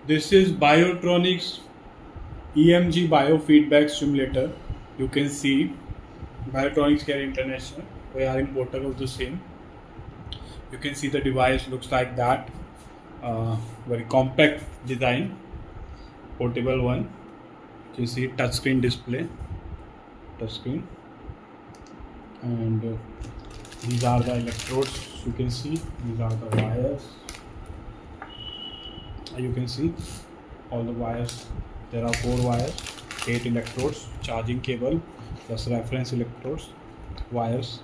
This is Biotronix EMG Biofeedback Stimulator. You can see Biotronix Care International. We are importer of the same. You can see the device looks like that. Very compact design, portable one. You see touchscreen display, touchscreen, and these are the electrodes. You can see these are the wires. You can see all the wires. There are 4 wires, 8 electrodes, charging cable plus reference electrodes, wires,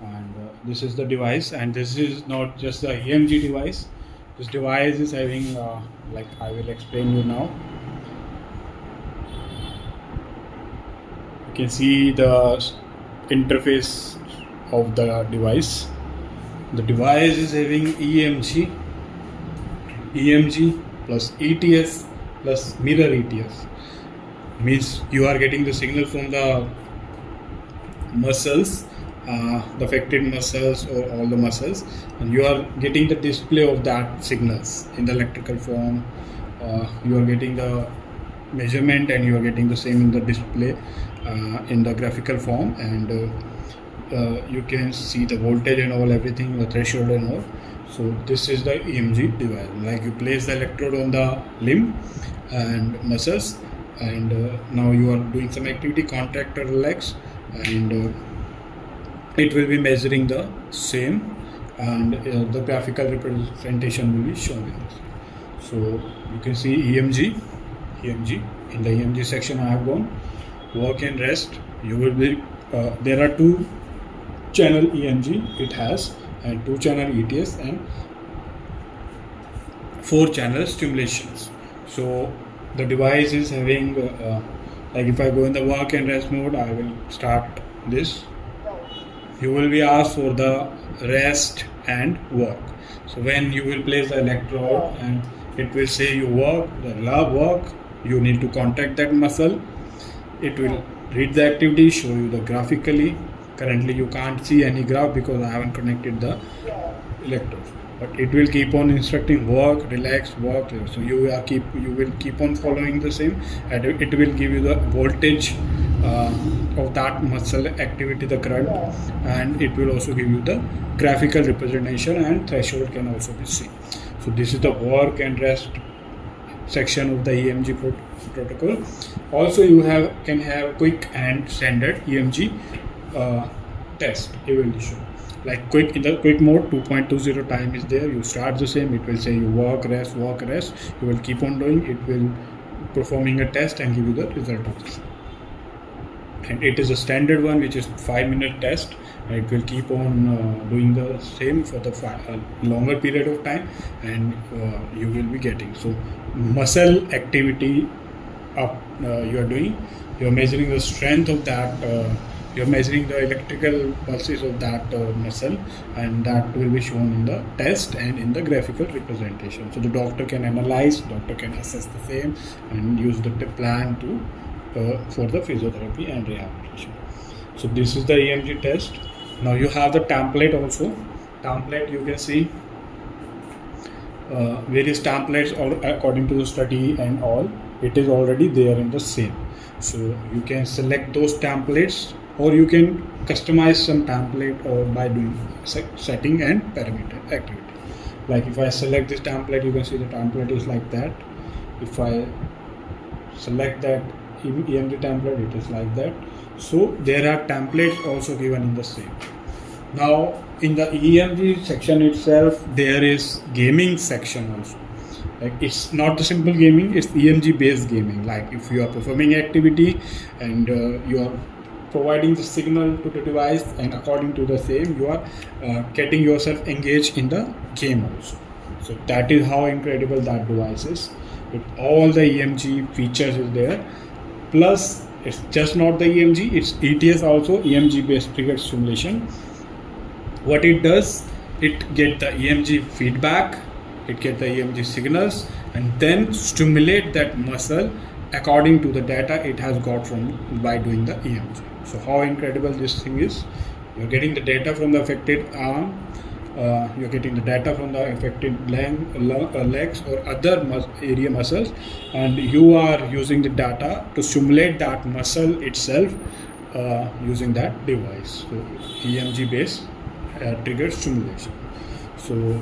and this is the device. And this is not just the EMG device. This device is having like I will explain you now. You can see the interface of the device. The device is having EMG plus ETS plus mirror ETS. Means you are getting the signal from the muscles, the affected muscles or all the muscles, and you are getting the display of that signals in the electrical form. You are getting the measurement and you are getting the same in the display in the graphical form, and you can see the voltage and all, everything, the threshold and all. So this is the EMG device. Like you place the electrode on the limb and muscles, and now you are doing some activity, contract or relax, and it will be measuring the same, and the graphical representation will be shown in this. So you can see EMG. In the EMG section I have gone. Work and rest. You will be there are 2 channel EMG it has, and 2 channel ETS, and 4 channel stimulations. So the device is having like if I go in the work and rest mode, I will start this. You will be asked for the rest and work. So when you will place the electrode and it will say you work, the lab work, you need to contract that muscle. It will read the activity, show you the graphically. Currently you can't see any graph because I haven't connected the electrode, but it will keep on instructing work, relax, work. So you will keep on following the same, and it will give you the voltage of that muscle activity, the current, and it will also give you the graphical representation, and threshold can also be seen. So this is the work and rest section of the EMG protocol. Also you can have quick and standard EMG test evaluation. Like quick, in the quick mode, 2.20 time is there. You start the same, it will say you work, rest. You will keep on doing, it will performing a test and give you the result of this. And it is a standard one, which is 5-minute test, and it will keep on doing the same for the longer period of time, and you will be getting. So muscle activity you are doing, you are measuring the strength of that, you are measuring the electrical pulses of that muscle, and that will be shown in the test and in the graphical representation. So the doctor can analyze, doctor can assess the same and use the plan to for the physiotherapy and rehabilitation. So this is the EMG test. Now you have the template also. Template, you can see various templates or according to the study and all. It is already there in the same. So you can select those templates, or you can customize some template or by doing setting and parameter activity. Like if I select this template, you can see the template is like that. If I select that EMG template, it is like that. So there are templates also given in the same. Now in the EMG section itself, there is gaming section also. Like it's not the simple gaming, it's EMG based gaming. Like if you are performing activity and you are providing the signal to the device, and according to the same you are getting yourself engaged in the game also. So that is how incredible that device is. With all the EMG features is there. Plus it's just not the EMG, it's ETS also, EMG based triggered stimulation. What it does, it get the EMG feedback, it get the EMG signals, and then stimulate that muscle according to the data it has got from by doing the EMG. So how incredible this thing is. You're getting the data from the affected arm, you're getting the data from the affected legs or other area muscles, and you are using the data to stimulate that muscle itself using that device. So EMG based triggered stimulation. So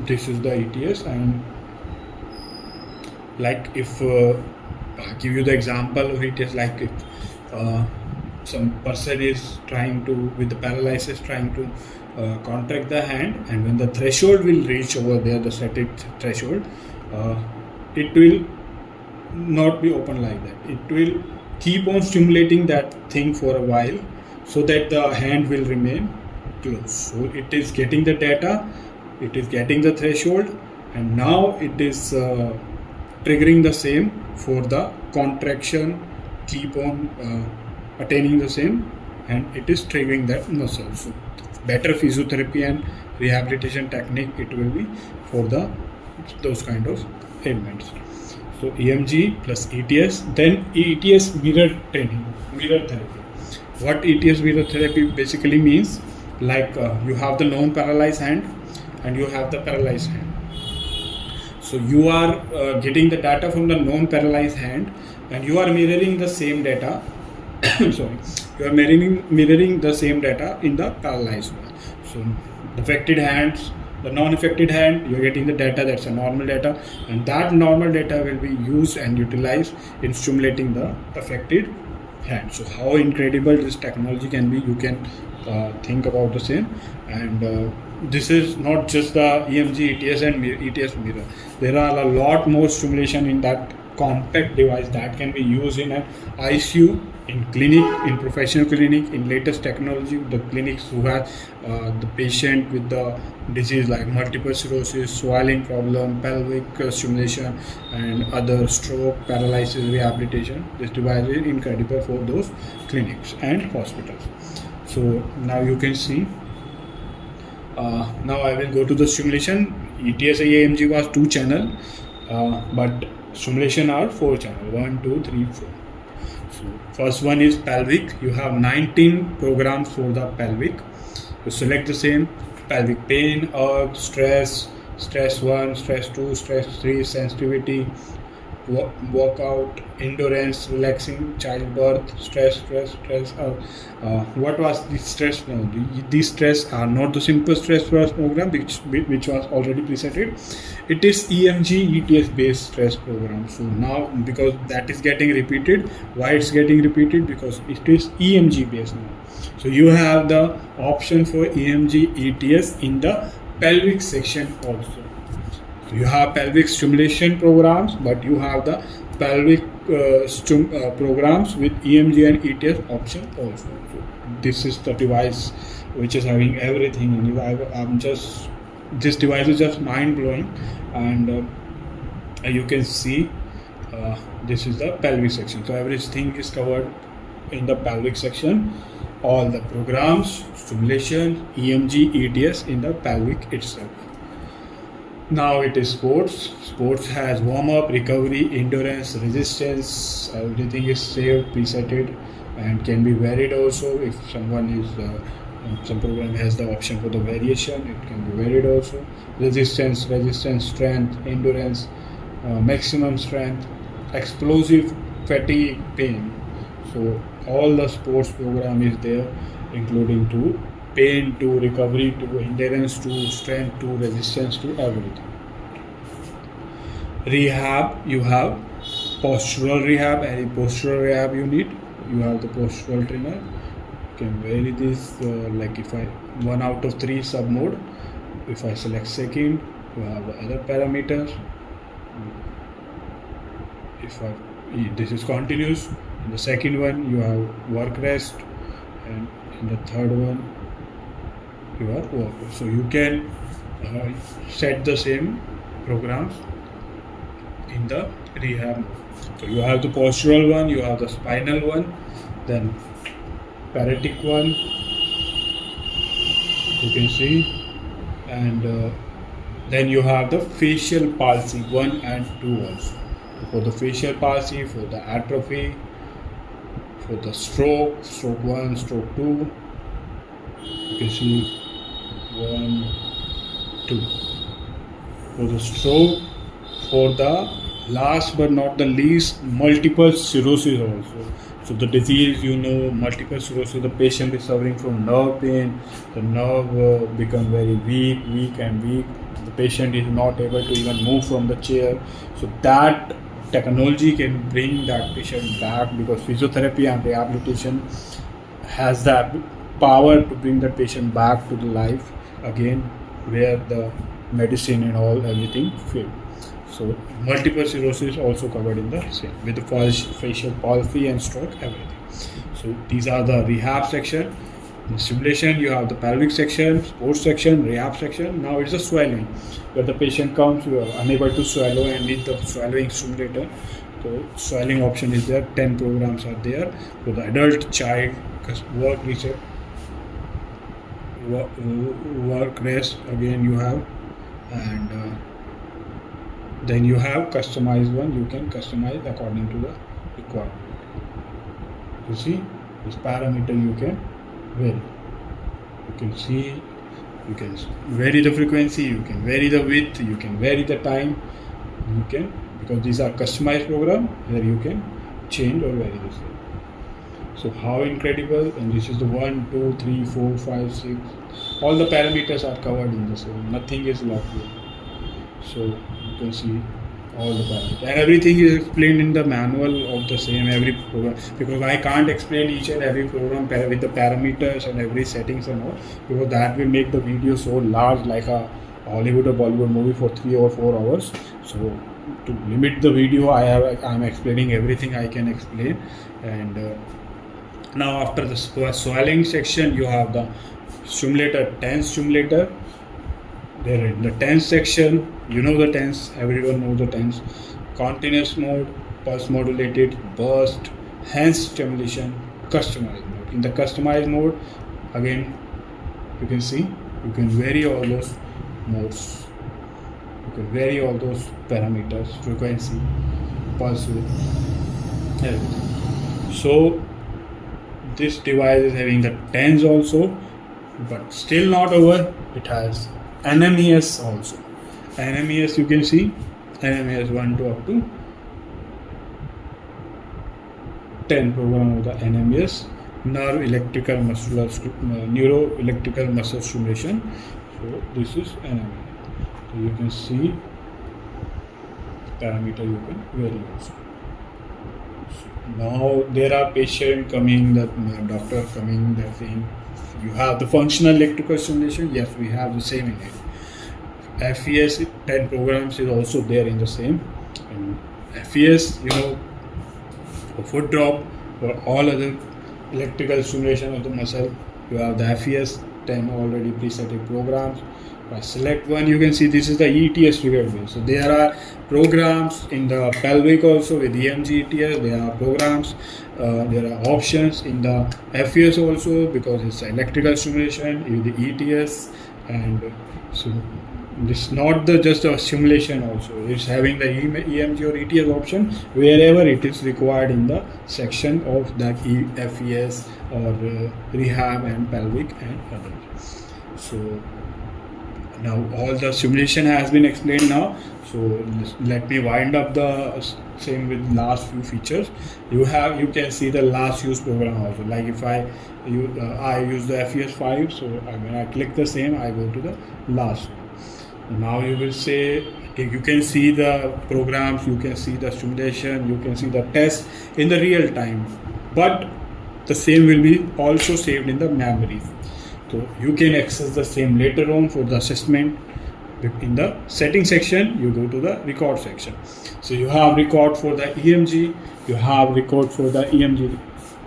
this is the ETS. And like if I give you the example of ETS, like if some person is trying to, with the paralysis, trying to contract the hand, and when the threshold will reach over there, the set threshold, it will not be open like that. It will keep on stimulating that thing for a while so that the hand will remain closed. So it is getting the data, it is getting the threshold, and now it is triggering the same for the contraction, keep on attaining the same, and it is triggering that muscle. So better physiotherapy and rehabilitation technique it will be for those kind of ailments. So EMG plus ETS, then ETS mirror therapy. What ETS mirror therapy basically means, like you have the non-paralyzed hand and you have the paralyzed hand. So you are getting the data from the non-paralyzed hand and you are mirroring the same data sorry, you are mirroring the same data in the paralyzed one. So the affected hands, the non-affected hand, you are getting the data, that's a normal data, and that normal data will be used and utilized in stimulating the affected hand. So how incredible this technology can be, you can think about the same. And this is not just the EMG, ETS and ETS mirror. There are a lot more stimulation in that compact device that can be used in an ICU, in clinic, in professional clinic, in latest technology, the clinics who have the patient with the disease like multiple sclerosis, swallowing problem, pelvic stimulation, and other stroke, paralysis, rehabilitation. This device is incredible for those clinics and hospitals. So now you can see, now I will go to the stimulation. ETS EMG was 2 channel, but stimulation are 4 channel, 1, 2, 3, 4. So first one is pelvic. You have 19 programs for the pelvic. You select the same: pelvic pain, urge, stress 1, stress 2, stress 3, sensitivity, workout, endurance, relaxing, childbirth, stress. What was the stress? No, these stress are not the simple stress first program which was already presented. It is EMG ETS based stress program. So now, because that is getting repeated, why it's getting repeated? Because it is EMG based now. So you have the option for EMG ETS in the pelvic section also. So you have pelvic stimulation programs, but you have the pelvic programs with EMG and ETS option also. So this is the device which is having everything, and this device is just mind blowing. And you can see this is the pelvic section. So everything is covered in the pelvic section. All the programs, stimulation, EMG, ETS in the pelvic itself. Now it is sports. Sports has warm-up, recovery, endurance, resistance. Everything is saved, presetted, and can be varied also. If someone is some program has the option for the variation, it can be varied also. Resistance, strength, endurance, maximum strength, explosive, fatigue, pain. So all the sports program is there, including to pain, to recovery, to endurance, to strength, to resistance, to everything. Rehab, you have postural rehab. Any postural rehab you need, you have the postural trainer. You can vary this, like if I 1 out of 3 sub mode. If I select second, you have the other parameters. This is continuous. In the second one you have work rest, and in the third one you have work rest. So you can set the same programs in the rehab. So you have the postural one, you have the spinal one, then paratic one, you can see, and then you have the facial palsy 1 and 2 also. For the facial palsy, for the atrophy, for the stroke 1, stroke 2, you can see 1, 2. For the stroke, for the last but not the least, multiple sclerosis also. So the disease, multiple sclerosis, the patient is suffering from nerve pain, the nerve become very weak. The patient is not able to even move from the chair. So that technology can bring that patient back, because physiotherapy and rehabilitation has the power to bring that patient back to the life again, where the medicine and everything failed. So multiple sclerosis also covered in the same, with the facial palsy and stroke, everything. So these are the rehab section. In stimulation, you have the pelvic section, sports section, rehab section. Now it's the swallowing, where the patient comes, you are unable to swallow and need the swallowing stimulator. So swallowing option is there. 10 programs are there for the adult, child, work reset, work rest. Again you have, and then you have customized one. You can customize according to the requirement. You see, this parameter you can vary. You can see, you can vary the frequency, you can vary the width, you can vary the time. You can, because these are customized program where you can change or vary the same. So how incredible! And this is the 1, 2, 3, 4, 5, 6. All the parameters are covered in the same. Nothing is locked here. So you can see all the parameters, and everything is explained in the manual of the same every program, because I can't explain each and every program with the parameters and every settings and all, because that will make the video so large, like a Hollywood or Bollywood movie for 3 or 4 hours. So to limit the video, I'm explaining everything I can explain. And now after the swallowing section, you have the stimulator, tense stimulator. There in the tense section, the tense, everyone knows the tense. Continuous mode, pulse modulated, burst, hand stimulation, customized mode. In the customized mode, again, you can see, you can vary all those modes. You can vary all those parameters, frequency, pulse width, everything. So this device is having the tense also, but still not over. It has NMES also. NMES, you can see, NMES 1 to up to 10 program of the NMES, Neuro Electrical Muscle Stimulation. So this is NMES. So you can see parameter you can vary also. Now there are patients coming, the doctor coming, they're saying, you have the functional electrical stimulation. Yes, we have the same in it. FES 10 programs is also there in the same. And FES, for foot drop, for all other electrical stimulation of the muscle, you have the FES 10 already preset programs. If I select one, you can see this is the ETS triggered wave. So there are programs in the pelvic also with EMG ETS. There are programs, there are options in the FES also, because it's electrical stimulation with the ETS. And so it's not just a simulation also. It's having the EMG or ETS option wherever it is required in the section of that FES or rehab and pelvic and others. So now all the simulation has been explained now. So let me wind up the same with last few features. You can see the last use program also. Like if I use the FES 5, so when I click the same, I go to the last one. Now you will say, you can see the programs, you can see the simulation, you can see the test in the real time, but the same will be also saved in the memory. So you can access the same later on for the assessment. In the setting section, you go to the record section. So you have record for the EMG, you have record for the EMG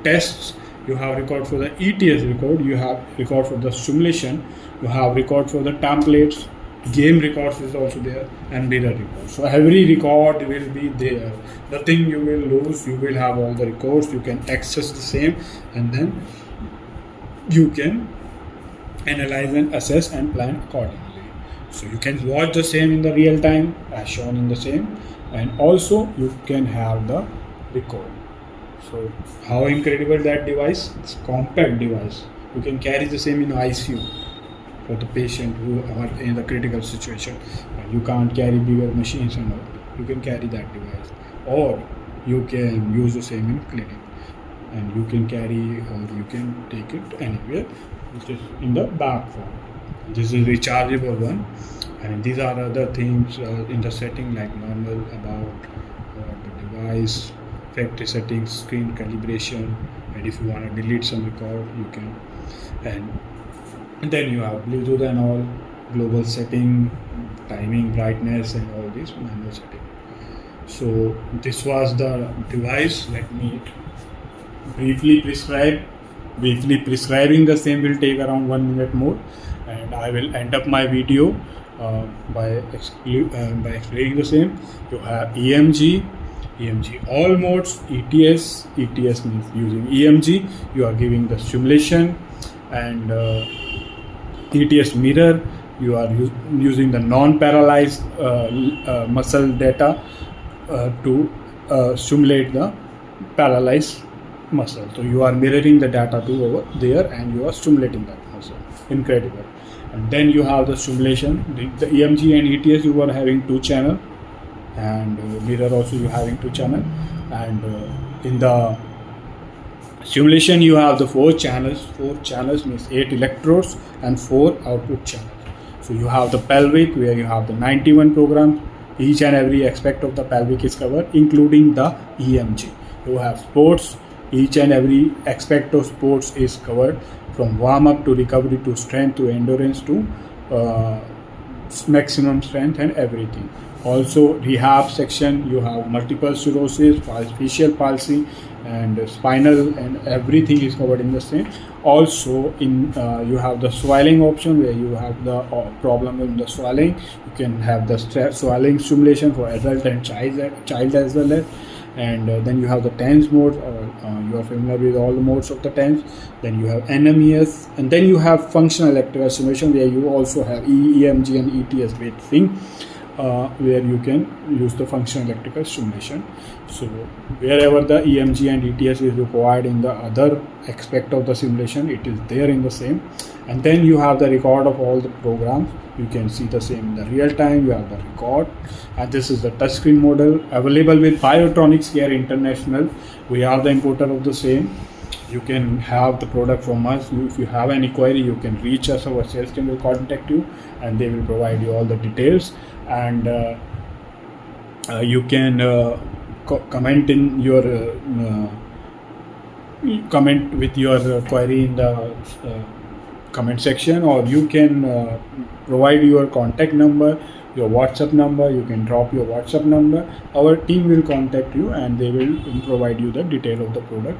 tests, you have record for the ETS record, you have record for the simulation, you have record for the templates, game records is also there, and mirror record. So every record will be there. Nothing you will lose. You will have all the records. You can access the same, and then you can analyze and assess and plan accordingly. So you can watch the same in the real time as shown in the same, and also you can have the record. So how incredible that device! It's a compact device. You can carry the same in ICU. for the patient who are in the critical situation and you can't carry bigger machines and all. You can carry that device, or you can use the same in clinic, and you can carry or you can take it anywhere, which is in the back form. This is rechargeable one, and these are other things in the setting like normal about the device, factory settings, screen calibration, and if you want to delete some record you can. And then you have Bluetooth and all, global setting, timing, brightness, and all these manual setting. So this was the device. Let me briefly prescribe. Briefly prescribing the same will take around 1 minute more, and I will end up my video by explaining the same. You have EMG all modes, ETS means using EMG you are giving the stimulation, and ETS mirror you are using the non-paralyzed muscle data to stimulate the paralyzed muscle. So you are mirroring the data to over there and you are stimulating that muscle. Incredible. And then you have the stimulation, the EMG and ETS you are having 2 channel, and mirror also you having 2 channel, and in the stimulation you have the 4 channels. 4 channels means 8 electrodes and 4 output channels. So you have the pelvic where you have the 91 programs. Each and every aspect of the pelvic is covered, including the EMG. You have sports. Each and every aspect of sports is covered, from warm up to recovery to strength to endurance to maximum strength and everything. Also rehab section, you have multiple sclerosis, facial palsy, and spinal, and everything is covered in the same. Also in you have the swelling option where you have the problem in the swelling. You can have the swelling stimulation for adult and child as well as. And then you have the TENS mode, you are familiar with all the modes of the TENS. Then you have NMES, and then you have functional electrical stimulation where you also have EMG and ETS based thing, where you can use the functional electrical stimulation. So wherever the EMG and ETS is required in the other aspect of the simulation, it is there in the same. And then you have the record of all the programs. You can see the same in the real time. You have the record, and this is the touchscreen model available with Biotronix here international. We are the importer of the same. You can have the product from us. If you have any query, you can reach us. Our sales team will contact you and they will provide you all the details. And you can comment in your comment with your query in the comment section, or you can provide your contact number, your WhatsApp number. You can drop your WhatsApp number. Our team will contact you and they will provide you the detail of the product.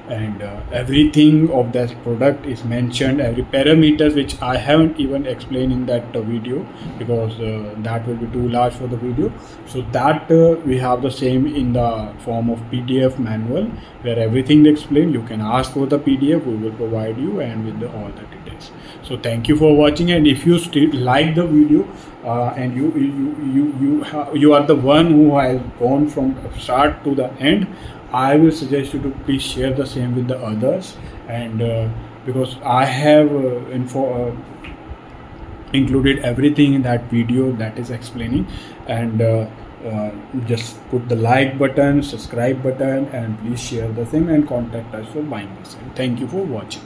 And everything of that product is mentioned, every parameters, which I haven't even explained in that video because that will be too large for the video. So that we have the same in the form of PDF manual where everything is explained. You can ask for the PDF, we will provide you and with all the details. So thank you for watching, and if you still like the video and you are the one who has gone from start to the end, I will suggest you to please share the same with the others. And because I have included everything in that video that is explaining, and just put the like button, subscribe button, and please share the same and contact us for buying the same. Thank you for watching.